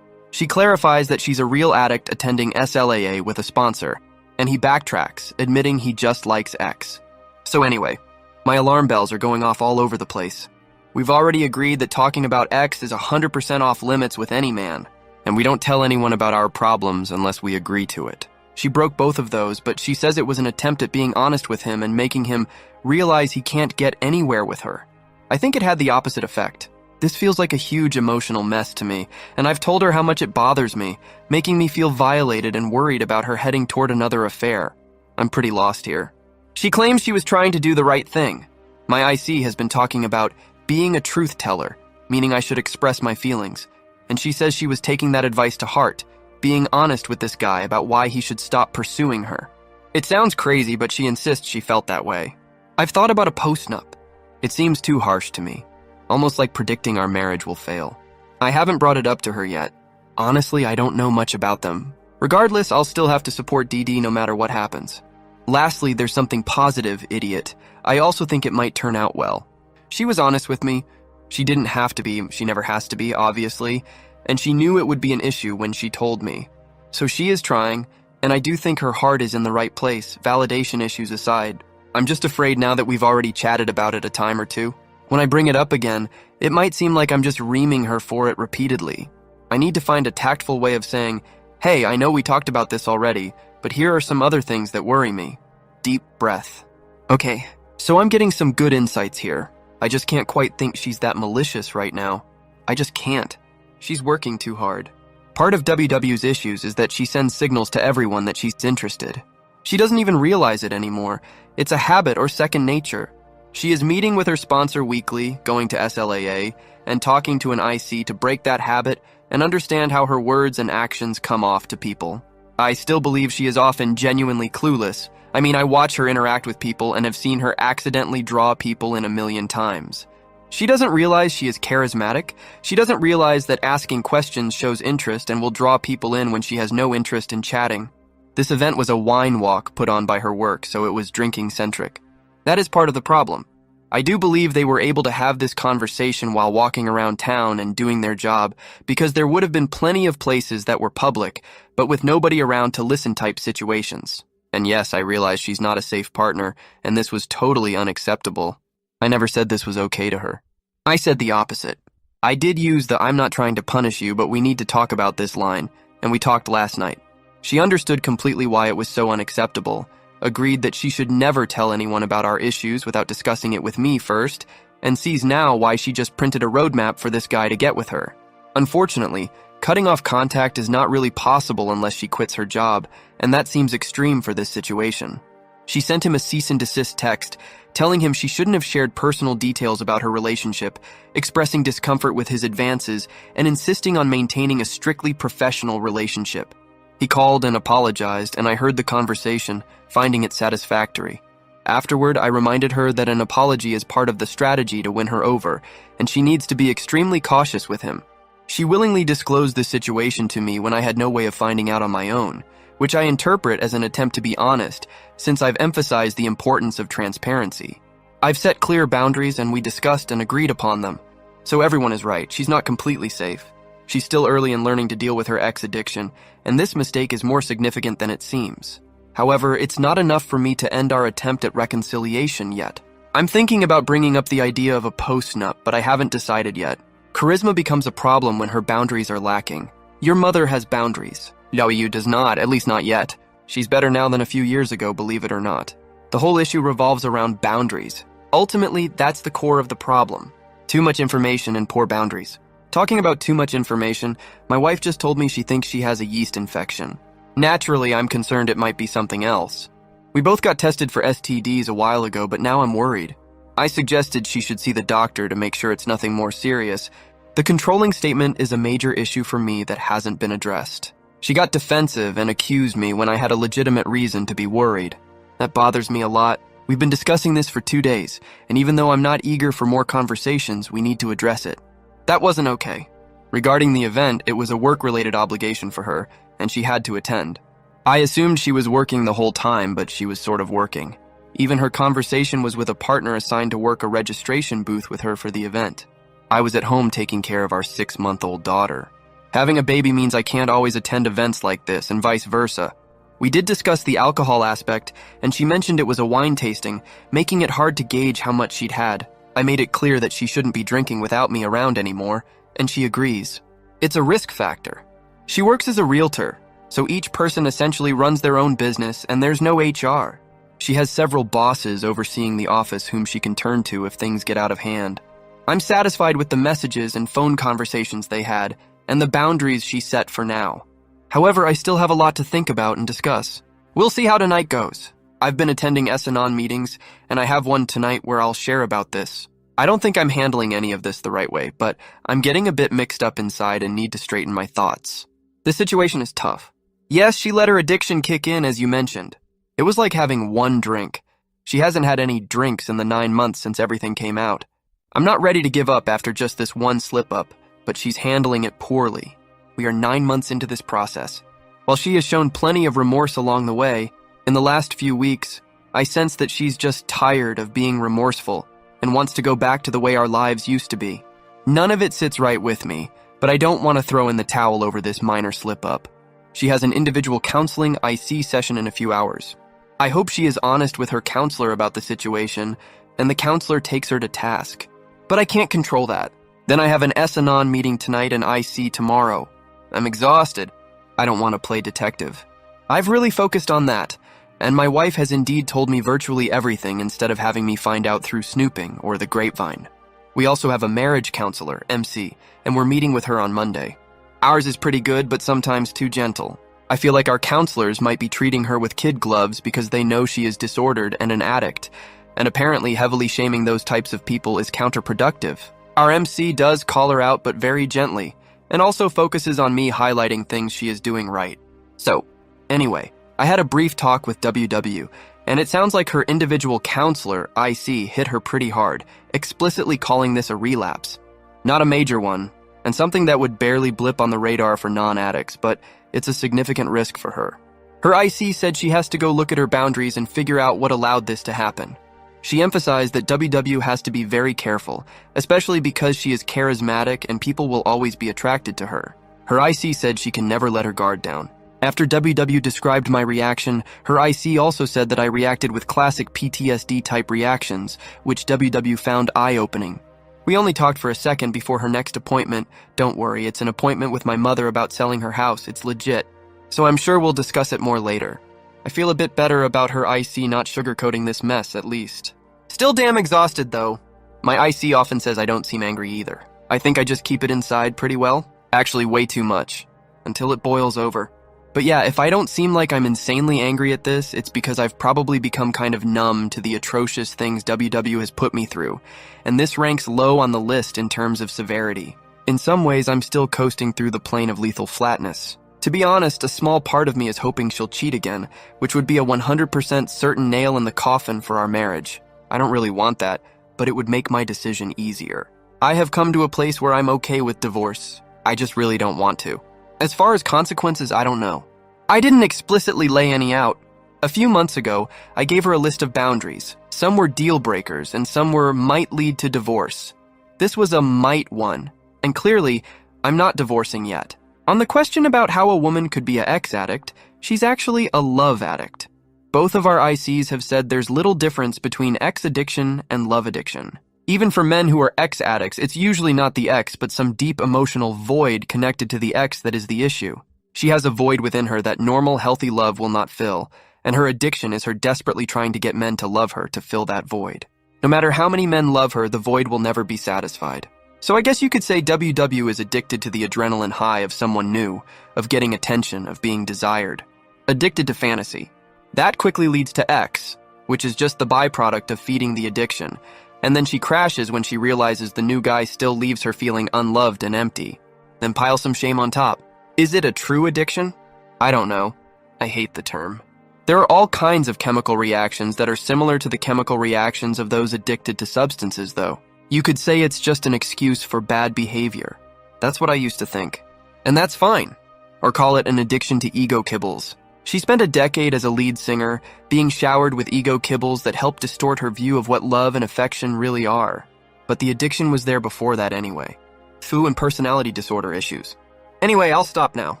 She clarifies that she's a real addict attending SLAA with a sponsor, and he backtracks, admitting he just likes X. So anyway, my alarm bells are going off all over the place. We've already agreed that talking about X is 100% off limits with any man, and we don't tell anyone about our problems unless we agree to it. She broke both of those, but she says it was an attempt at being honest with him and making him realize he can't get anywhere with her. I think it had the opposite effect. This feels like a huge emotional mess to me, and I've told her how much it bothers me, making me feel violated and worried about her heading toward another affair. I'm pretty lost here. She claims she was trying to do the right thing. My IC has been talking about being a truth teller, meaning I should express my feelings, and she says she was taking that advice to heart, being honest with this guy about why he should stop pursuing her. It sounds crazy, but she insists she felt that way. I've thought about a postnup. It seems too harsh to me, almost like predicting our marriage will fail. I haven't brought it up to her yet. Honestly, I don't know much about them. Regardless, I'll still have to support DD no matter what happens. Lastly, there's something positive, idiot. I also think it might turn out well. She was honest with me. She didn't have to be, she never has to be, obviously, and she knew it would be an issue when she told me. So she is trying, and I do think her heart is in the right place, validation issues aside. I'm just afraid now that we've already chatted about it a time or two. When I bring it up again, it might seem like I'm just reaming her for it repeatedly. I need to find a tactful way of saying, hey, I know we talked about this already, but here are some other things that worry me. Deep breath. Okay, so I'm getting some good insights here. I just can't quite think she's that malicious right now. I just can't. She's working too hard. Part of WW's issues is that she sends signals to everyone that she's interested. She doesn't even realize it anymore. It's a habit or second nature. She is meeting with her sponsor weekly, going to SLAA, and talking to an IC to break that habit and understand how her words and actions come off to people. I still believe she is often genuinely clueless. I mean, I watch her interact with people and have seen her accidentally draw people in 1,000,000 times. She doesn't realize she is charismatic. She doesn't realize that asking questions shows interest and will draw people in when she has no interest in chatting. This event was a wine walk put on by her work, so it was drinking-centric. That is part of the problem. I do believe they were able to have this conversation while walking around town and doing their job because there would have been plenty of places that were public, but with nobody around to listen type situations. And yes, I realize she's not a safe partner, and this was totally unacceptable. I never said this was okay to her. I said the opposite. I did use the I'm not trying to punish you, but we need to talk about this line, and we talked last night. She understood completely why it was so unacceptable, agreed that she should never tell anyone about our issues without discussing it with me first, and sees now why she just printed a roadmap for this guy to get with her. Unfortunately, cutting off contact is not really possible unless she quits her job, and that seems extreme for this situation. She sent him a cease and desist text, telling him she shouldn't have shared personal details about her relationship, expressing discomfort with his advances, and insisting on maintaining a strictly professional relationship. He called and apologized, and I heard the conversation, finding it satisfactory. Afterward, I reminded her that an apology is part of the strategy to win her over, and she needs to be extremely cautious with him. She willingly disclosed the situation to me when I had no way of finding out on my own, which I interpret as an attempt to be honest, since I've emphasized the importance of transparency. I've set clear boundaries and we discussed and agreed upon them. So everyone is right, she's not completely safe. She's still early in learning to deal with her ex addiction, and this mistake is more significant than it seems. However, it's not enough for me to end our attempt at reconciliation yet. I'm thinking about bringing up the idea of a postnup, but I haven't decided yet. Charisma becomes a problem when her boundaries are lacking. Your mother has boundaries. Liao Yu does not, at least not yet. She's better now than a few years ago, believe it or not. The whole issue revolves around boundaries. Ultimately, that's the core of the problem. Too much information and poor boundaries. Talking about too much information, my wife just told me she thinks she has a yeast infection. Naturally, I'm concerned it might be something else. We both got tested for STDs a while ago, but now I'm worried. I suggested she should see the doctor to make sure it's nothing more serious. The controlling statement is a major issue for me that hasn't been addressed. She got defensive and accused me when I had a legitimate reason to be worried. That bothers me a lot. We've been discussing this for 2 days, and even though I'm not eager for more conversations, we need to address it. That wasn't okay. Regarding the event, it was a work-related obligation for her, and she had to attend. I assumed she was working the whole time, but she was sort of working. Even her conversation was with a partner assigned to work a registration booth with her for the event. I was at home taking care of our 6-month-old daughter. Having a baby means I can't always attend events like this, and vice versa. We did discuss the alcohol aspect, and she mentioned it was a wine tasting, making it hard to gauge how much she'd had. I made it clear that she shouldn't be drinking without me around anymore, and she agrees. It's a risk factor. She works as a realtor, so each person essentially runs their own business, and there's no HR. She has several bosses overseeing the office whom she can turn to if things get out of hand. I'm satisfied with the messages and phone conversations they had, and the boundaries she set for now. However, I still have a lot to think about and discuss. We'll see how tonight goes. I've been attending S-Anon meetings, and I have one tonight where I'll share about this. I don't think I'm handling any of this the right way, but I'm getting a bit mixed up inside and need to straighten my thoughts. This situation is tough. Yes, she let her addiction kick in, as you mentioned. It was like having one drink. She hasn't had any drinks in the 9 months since everything came out. I'm not ready to give up after just this one slip-up, but she's handling it poorly. We are 9 months into this process. While she has shown plenty of remorse along the way, in the last few weeks, I sense that she's just tired of being remorseful and wants to go back to the way our lives used to be. None of it sits right with me, but I don't want to throw in the towel over this minor slip-up. She has an individual counseling IC session in a few hours. I hope she is honest with her counselor about the situation, and the counselor takes her to task. But I can't control that. Then I have an S-Anon meeting tonight and IC tomorrow. I'm exhausted. I don't want to play detective. I've really focused on that, and my wife has indeed told me virtually everything instead of having me find out through snooping or the grapevine. We also have a marriage counselor, MC, and we're meeting with her on Monday. Ours is pretty good, but sometimes too gentle. I feel like our counselors might be treating her with kid gloves because they know she is disordered and an addict, and apparently heavily shaming those types of people is counterproductive. Our MC does call her out, but very gently, and also focuses on me highlighting things she is doing right. So, anyway, I had a brief talk with WW, and it sounds like her individual counselor, IC, hit her pretty hard, explicitly calling this a relapse. Not a major one, and something that would barely blip on the radar for non-addicts, but it's a significant risk for her. Her IC said she has to go look at her boundaries and figure out what allowed this to happen. She emphasized that WW has to be very careful, especially because she is charismatic and people will always be attracted to her. Her IC said she can never let her guard down. After WW described my reaction, her IC also said that I reacted with classic PTSD-type reactions, which WW found eye-opening. We only talked for a second before her next appointment. Don't worry, it's an appointment with my mother about selling her house. It's legit. So I'm sure we'll discuss it more later. I feel a bit better about her IC not sugarcoating this mess, at least. Still damn exhausted, though. My IC often says I don't seem angry either. I think I just keep it inside pretty well. Actually, way too much. Until it boils over. But yeah, if I don't seem like I'm insanely angry at this, it's because I've probably become kind of numb to the atrocious things WW has put me through, and this ranks low on the list in terms of severity. In some ways, I'm still coasting through the plane of lethal flatness. To be honest, a small part of me is hoping she'll cheat again, which would be a 100% certain nail in the coffin for our marriage. I don't really want that, but it would make my decision easier. I have come to a place where I'm okay with divorce. I just really don't want to. As far as consequences, I don't know. I didn't explicitly lay any out. A few months ago, I gave her a list of boundaries. Some were deal breakers, and some were might lead to divorce. This was a might one, and clearly, I'm not divorcing yet. On the question about how a woman could be an ex-addict, she's actually a love addict. Both of our ICs have said there's little difference between ex-addiction and love addiction. Even for men who are ex-addicts, it's usually not the ex, but some deep emotional void connected to the ex that is the issue. She has a void within her that normal, healthy love will not fill, and her addiction is her desperately trying to get men to love her to fill that void. No matter how many men love her, the void will never be satisfied. So I guess you could say WW is addicted to the adrenaline high of someone new, of getting attention, of being desired. Addicted to fantasy. That quickly leads to X, which is just the byproduct of feeding the addiction, and then she crashes when she realizes the new guy still leaves her feeling unloved and empty. Then pile some shame on top. Is it a true addiction? I don't know. I hate the term. There are all kinds of chemical reactions that are similar to the chemical reactions of those addicted to substances, though. You could say it's just an excuse for bad behavior. That's what I used to think. And that's fine. Or call it an addiction to ego kibbles. She spent a decade as a lead singer, being showered with ego kibbles that helped distort her view of what love and affection really are. But the addiction was there before that anyway. Foo and personality disorder issues. Anyway, I'll stop now.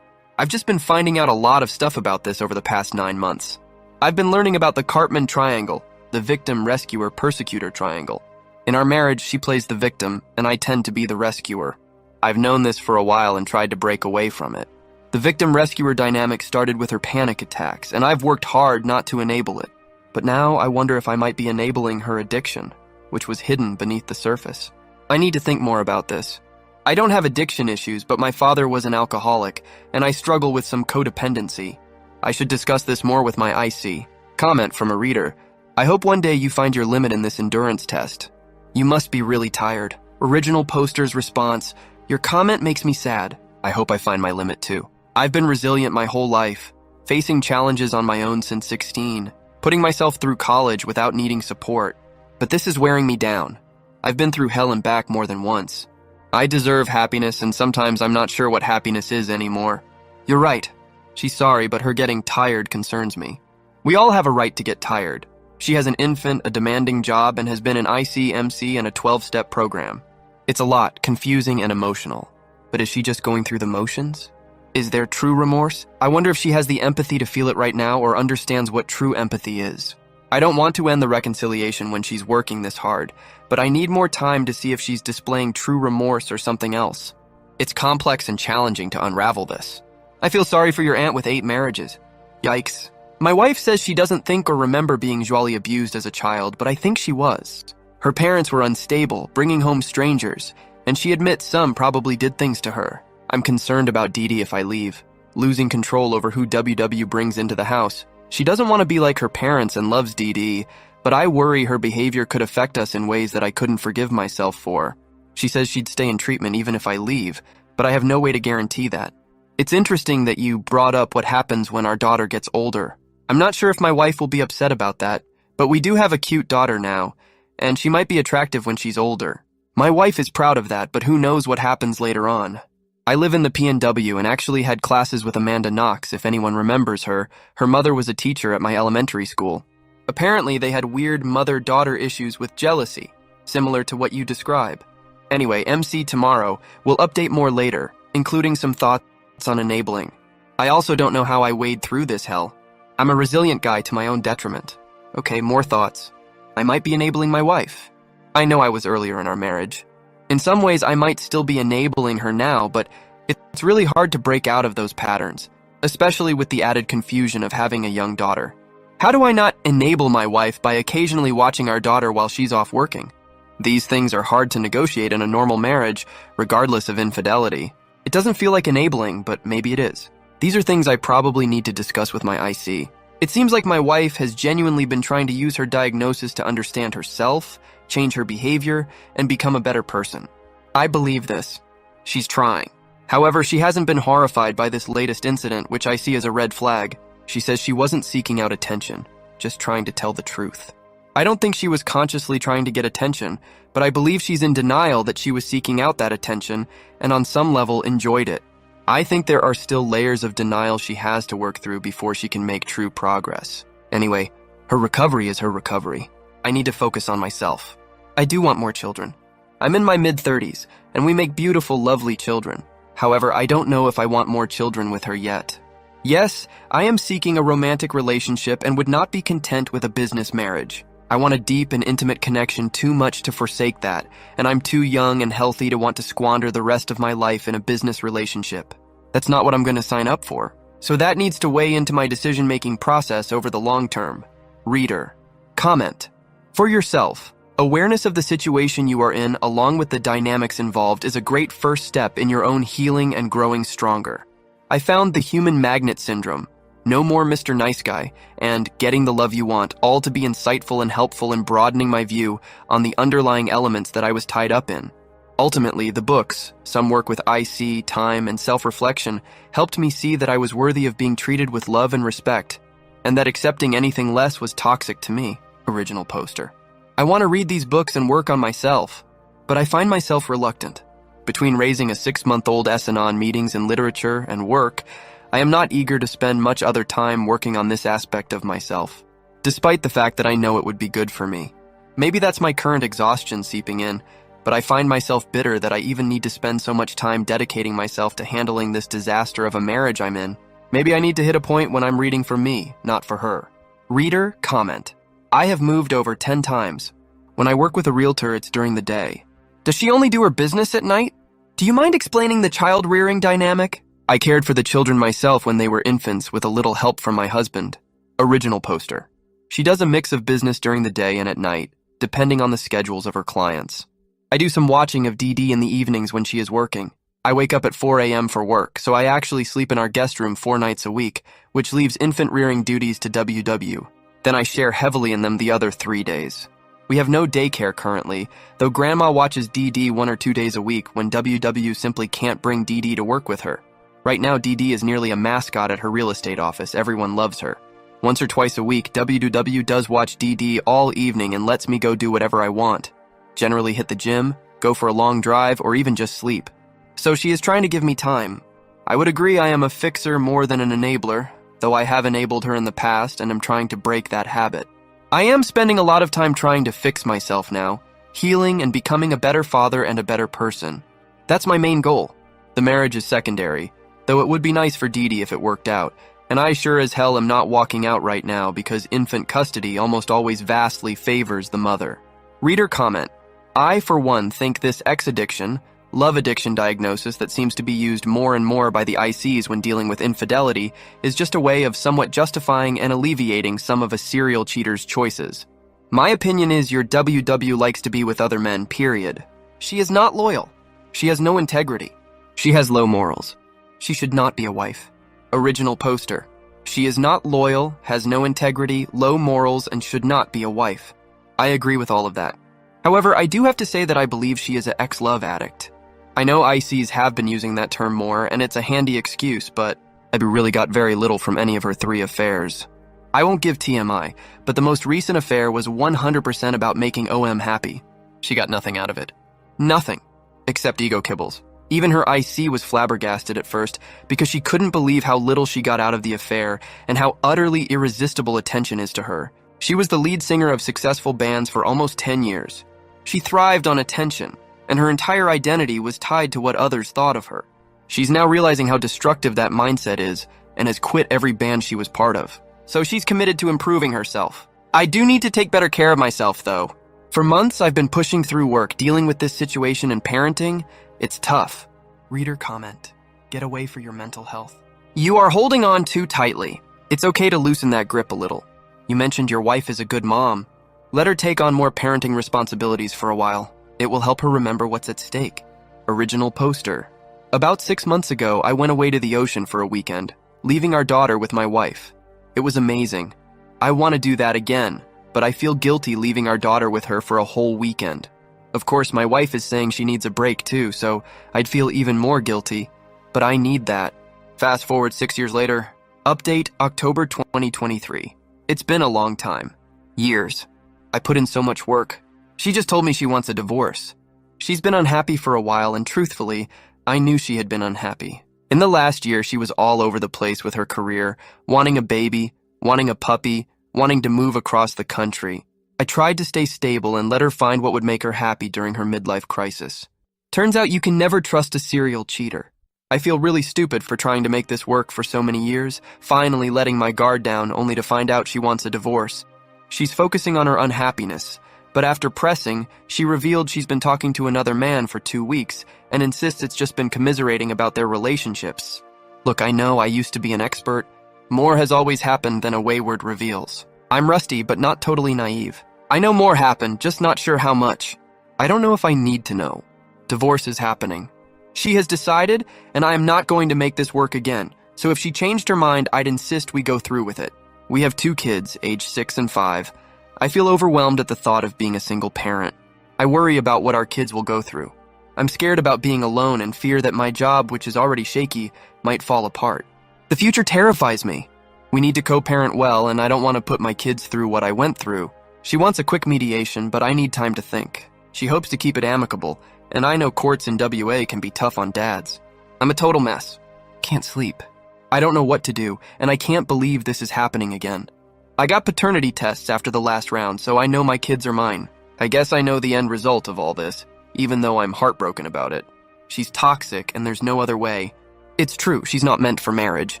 I've just been finding out a lot of stuff about this over the past 9 months. I've been learning about the Cartman Triangle, the victim-rescuer-persecutor triangle. In our marriage, she plays the victim, and I tend to be the rescuer. I've known this for a while and tried to break away from it. The victim-rescuer dynamic started with her panic attacks, and I've worked hard not to enable it. But now I wonder if I might be enabling her addiction, which was hidden beneath the surface. I need to think more about this. I don't have addiction issues, but my father was an alcoholic, and I struggle with some codependency. I should discuss this more with my IC. Comment from a reader. I hope one day you find your limit in this endurance test. You must be really tired. Original poster's response. Your comment makes me sad. I hope I find my limit too. I've been resilient my whole life, facing challenges on my own since 16, putting myself through college without needing support. But this is wearing me down. I've been through hell and back more than once. I deserve happiness, and sometimes I'm not sure what happiness is anymore. You're right. She's sorry, but her getting tired concerns me. We all have a right to get tired. She has an infant, a demanding job, and has been in IC, MC, and a 12-step program. It's a lot, confusing and emotional. But is she just going through the motions? Is there true remorse? I wonder if she has the empathy to feel it right now or understands what true empathy is. I don't want to end the reconciliation when she's working this hard, but I need more time to see if she's displaying true remorse or something else. It's complex and challenging to unravel this. I feel sorry for your aunt with 8 marriages. Yikes. My wife says she doesn't think or remember being Jolie abused as a child, but I think she was. Her parents were unstable, bringing home strangers, and she admits some probably did things to her. I'm concerned about Dee Dee if I leave, losing control over who WW brings into the house. She doesn't want to be like her parents and loves Dee Dee, but I worry her behavior could affect us in ways that I couldn't forgive myself for. She says she'd stay in treatment even if I leave, but I have no way to guarantee that. It's interesting that you brought up what happens when our daughter gets older. I'm not sure if my wife will be upset about that, but we do have a cute daughter now, and she might be attractive when she's older. My wife is proud of that, but who knows what happens later on. I live in the PNW and actually had classes with Amanda Knox, if anyone remembers her. Her mother was a teacher at my elementary school. Apparently, they had weird mother-daughter issues with jealousy, similar to what you describe. Anyway, MC tomorrow. We'll update more later, including some thoughts on enabling. I also don't know how I wade through this hell. I'm a resilient guy to my own detriment. Okay, more thoughts. I might be enabling my wife. I know I was earlier in our marriage. In some ways, I might still be enabling her now, but it's really hard to break out of those patterns, especially with the added confusion of having a young daughter. How do I not enable my wife by occasionally watching our daughter while she's off working? These things are hard to negotiate in a normal marriage, regardless of infidelity. It doesn't feel like enabling, but maybe it is. These are things I probably need to discuss with my IC. It seems like my wife has genuinely been trying to use her diagnosis to understand herself, change her behavior, and become a better person. I believe this. She's trying. However, she hasn't been horrified by this latest incident, which I see as a red flag. She says she wasn't seeking out attention, just trying to tell the truth. I don't think she was consciously trying to get attention, but I believe she's in denial that she was seeking out that attention and on some level enjoyed it. I think there are still layers of denial she has to work through before she can make true progress. Anyway, her recovery is her recovery. I need to focus on myself. I do want more children. I'm in my mid-30s, and we make beautiful, lovely children. However, I don't know if I want more children with her yet. Yes, I am seeking a romantic relationship and would not be content with a business marriage. I want a deep and intimate connection too much to forsake that, and I'm too young and healthy to want to squander the rest of my life in a business relationship. That's not what I'm going to sign up for. So that needs to weigh into my decision-making process over the long term. Reader. Comment. For yourself, awareness of the situation you are in along with the dynamics involved is a great first step in your own healing and growing stronger. I found the human magnet syndrome, No More Mr. Nice Guy, and Getting the Love You Want all to be insightful and helpful in broadening my view on the underlying elements that I was tied up in. Ultimately, the books, some work with IC, time, and self-reflection, helped me see that I was worthy of being treated with love and respect, and that accepting anything less was toxic to me. Original poster. I want to read these books and work on myself, but I find myself reluctant. Between raising a 6-month-old SNON meetings in literature and work, I am not eager to spend much other time working on this aspect of myself, despite the fact that I know it would be good for me. Maybe that's my current exhaustion seeping in, but I find myself bitter that I even need to spend so much time dedicating myself to handling this disaster of a marriage I'm in. Maybe I need to hit a point when I'm reading for me, not for her. Reader, comment. I have moved over 10 times. When I work with a realtor, it's during the day. Does she only do her business at night? Do you mind explaining the child-rearing dynamic? I cared for the children myself when they were infants with a little help from my husband. Original poster. She does a mix of business during the day and at night, depending on the schedules of her clients. I do some watching of Dee Dee in the evenings when she is working. I wake up at 4 a.m. for work, so I actually sleep in our guest room 4 nights a week, which leaves infant rearing duties to WW. Then I share heavily in them the other 3 days. We have no daycare currently, though Grandma watches DD 1 or 2 days a week when WW simply can't bring DD to work with her. Right now, DD is nearly a mascot at her real estate office. Everyone loves her. Once or twice a week, WW does watch DD all evening and lets me go do whatever I want. Generally hit the gym, go for a long drive, or even just sleep. So she is trying to give me time. I would agree I am a fixer more than an enabler, though I have enabled her in the past and am trying to break that habit. I am spending a lot of time trying to fix myself now, healing and becoming a better father and a better person. That's my main goal. The marriage is secondary, though it would be nice for Dee Dee if it worked out, and I sure as hell am not walking out right now because infant custody almost always vastly favors the mother. Reader comment: I, for one, think this X-addiction, love addiction diagnosis that seems to be used more and more by the ICs when dealing with infidelity is just a way of somewhat justifying and alleviating some of a serial cheater's choices. My opinion is your WW likes to be with other men, period. She is not loyal. She has no integrity. She has low morals. She should not be a wife. Original poster. She is not loyal, has no integrity, low morals, and should not be a wife. I agree with all of that. However, I do have to say that I believe she is an ex-love addict. I know ICs have been using that term more, and it's a handy excuse, but I really got very little from any of her 3 affairs. I won't give TMI, but the most recent affair was 100% about making OM happy. She got nothing out of it. Nothing. Except ego kibbles. Even her IC was flabbergasted at first because she couldn't believe how little she got out of the affair and how utterly irresistible attention is to her. She was the lead singer of successful bands for almost 10 years. She thrived on attention, and her entire identity was tied to what others thought of her. She's now realizing how destructive that mindset is and has quit every band she was part of. So she's committed to improving herself. I do need to take better care of myself, though. For months, I've been pushing through work, dealing with this situation and parenting. It's tough. Reader comment: get away for your mental health. You are holding on too tightly. It's okay to loosen that grip a little. You mentioned your wife is a good mom. Let her take on more parenting responsibilities for a while. It will help her remember what's at stake. Original poster. About 6 months ago, I went away to the ocean for a weekend, leaving our daughter with my wife. It was amazing. I want to do that again, but I feel guilty leaving our daughter with her for a whole weekend. Of course, my wife is saying she needs a break too, so I'd feel even more guilty, but I need that. Fast forward 6 years later. Update October 2023. It's been a long time. Years. I put in so much work. She just told me she wants a divorce. She's been unhappy for a while, and truthfully, I knew she had been unhappy. In the last year, she was all over the place with her career, wanting a baby, wanting a puppy, wanting to move across the country. I tried to stay stable and let her find what would make her happy during her midlife crisis. Turns out you can never trust a serial cheater. I feel really stupid for trying to make this work for so many years, finally letting my guard down only to find out she wants a divorce. She's focusing on her unhappiness, but after pressing, she revealed she's been talking to another man for 2 weeks and insists it's just been commiserating about their relationships. Look, I know I used to be an expert. More has always happened than a wayward reveals. I'm rusty, but not totally naive. I know more happened, just not sure how much. I don't know if I need to know. Divorce is happening. She has decided, and I am not going to make this work again, so if she changed her mind, I'd insist we go through with it. We have 2 kids, aged 6 and 5. I feel overwhelmed at the thought of being a single parent. I worry about what our kids will go through. I'm scared about being alone and fear that my job, which is already shaky, might fall apart. The future terrifies me. We need to co-parent well, and I don't want to put my kids through what I went through. She wants a quick mediation, but I need time to think. She hopes to keep it amicable, and I know courts in WA can be tough on dads. I'm a total mess. Can't sleep. I don't know what to do, and I can't believe this is happening again. I got paternity tests after the last round, so I know my kids are mine. I guess I know the end result of all this, even though I'm heartbroken about it. She's toxic, and there's no other way. It's true, she's not meant for marriage.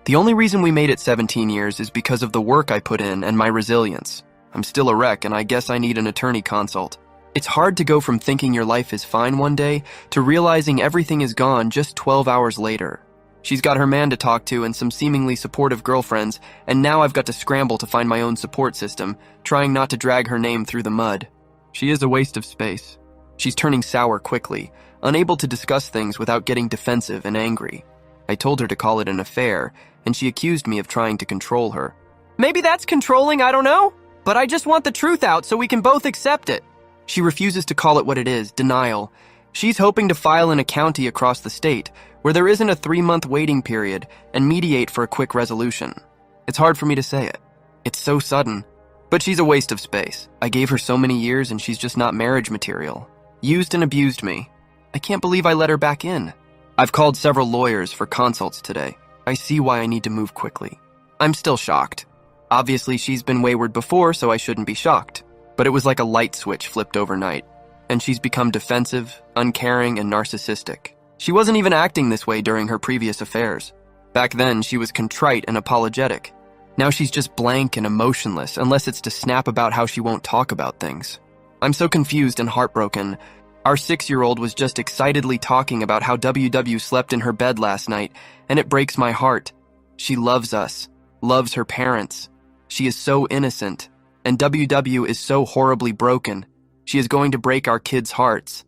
The only reason we made it 17 years is because of the work I put in and my resilience. I'm still a wreck, and I guess I need an attorney consult. It's hard to go from thinking your life is fine one day to realizing everything is gone just 12 hours later. She's got her man to talk to and some seemingly supportive girlfriends, and now I've got to scramble to find my own support system, trying not to drag her name through the mud. She is a waste of space. She's turning sour quickly, unable to discuss things without getting defensive and angry. I told her to call it an affair, and she accused me of trying to control her. Maybe that's controlling, I don't know. But I just want the truth out so we can both accept it. She refuses to call it what it is, denial. She's hoping to file in a county across the state, where there isn't a 3-month waiting period, and mediate for a quick resolution. It's hard for me to say it. It's so sudden. But she's a waste of space. I gave her so many years and she's just not marriage material. Used and abused me. I can't believe I let her back in. I've called several lawyers for consults today. I see why I need to move quickly. I'm still shocked. Obviously, she's been wayward before, so I shouldn't be shocked. But it was like a light switch flipped overnight. And she's become defensive, uncaring, and narcissistic. She wasn't even acting this way during her previous affairs. Back then, she was contrite and apologetic. Now she's just blank and emotionless, unless it's to snap about how she won't talk about things. I'm so confused and heartbroken. Our 6-year-old was just excitedly talking about how WW slept in her bed last night, and it breaks my heart. She loves us, loves her parents. She is so innocent, and WW is so horribly broken. She is going to break our kids' hearts.